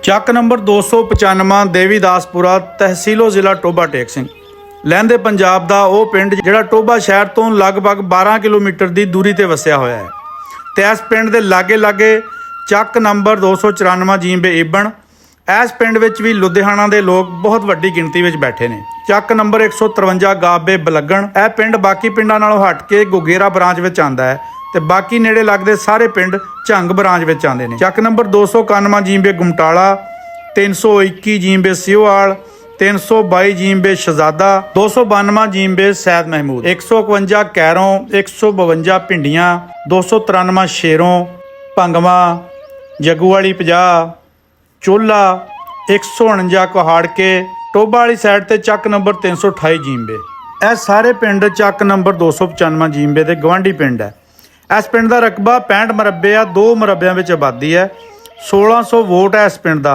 ਚੱਕ ਨੰਬਰ 295 ਦੇਵੀਦਾਸਪੁਰਾ ਤਹਿਸੀਲੋ ਜ਼ਿਲ੍ਹਾ ਟੋਬਾ ਟੇਕ ਸਿੰਘ। ਲਹਿੰਦੇ ਪੰਜਾਬ ਦਾ ਉਹ ਪਿੰਡ ਜਿਹੜਾ ਟੋਬਾ ਸ਼ਹਿਰ ਤੋਂ ਲਗਭਗ 12 ਕਿਲੋਮੀਟਰ ਦੀ ਦੂਰੀ ਤੇ ਵਸਿਆ ਹੋਇਆ ਹੈ ਤੇ ਇਸ ਪਿੰਡ ਦੇ ਲਾਗੇ ਚੱਕ ਨੰਬਰ 294 ਜੀਂਬੇ ਇਬਣ। ਇਸ ਪਿੰਡ ਵਿੱਚ ਵੀ ਲੁਧਿਆਣਾ ਦੇ ਲੋਕ ਬਹੁਤ ਵੱਡੀ ਗਿਣਤੀ ਵਿੱਚ ਬੈਠੇ ਨੇ। ਚੱਕ ਨੰਬਰ 153 ਗਾਬੇ ਬਲੱਗਣ। ਇਹ ਪਿੰਡ ਬਾਕੀ ਪਿੰਡਾਂ ਨਾਲੋਂ ਹਟ ਕੇ ਗੁਗੇਰਾ ਬ੍ਰਾਂਚ ਵਿੱਚ ਆਂਦਾ ਹੈ ਤੇ ਬਾਕੀ ਨੇੜੇ ਲੱਗਦੇ ਸਾਰੇ ਪਿੰਡ ਝੰਗ ਬ੍ਰਾਂਚ ਵਿੱਚ ਆਉਂਦੇ ਨੇ। ਚੱਕ ਨੰਬਰ 291 ਜੀਂਬੇ ਗੁਮਟਾਲਾ, 321 ਜੀਂਬੇ ਸਿਓਵਾਲ, 322 ਜੀਂਬੇ ਸ਼ਹਜ਼ਾਦਾ, 292 ਜੀਂਬੇ ਸੈਦ ਮਹਿਮੂਦ, 151 ਕੈਰੋਂ, 152 ਭਿੰਡੀਆਂ, 293 ਸ਼ੇਰੋਂ, ਭੰਗਵਾ, ਜੱਗੂਵਾਲੀ 50, ਚੋਲਾ, 149 ਕੁਹਾੜਕੇ। ਟੋਬਾ ਵਾਲੀ ਸਾਈਡ ਤੇ ਚੱਕ ਨੰਬਰ 328 ਜੀਂਬੇ। ਇਹ ਸਾਰੇ ਪਿੰਡ ਚੱਕ ਨੰਬਰ 295 ਜੀਂਬੇ ਦੇ ਗਵਾਂਢੀ ਪਿੰਡ ਹੈ। ਇਸ ਪਿੰਡ ਦਾ ਰਕਬਾ 65 ਮਰਬੇ ਆ, 2 ਮਰਬਿਆਂ ਵਿੱਚ ਆਬਾਦੀ ਹੈ। 1600 ਵੋਟ ਹੈ ਇਸ ਪਿੰਡ ਦਾ।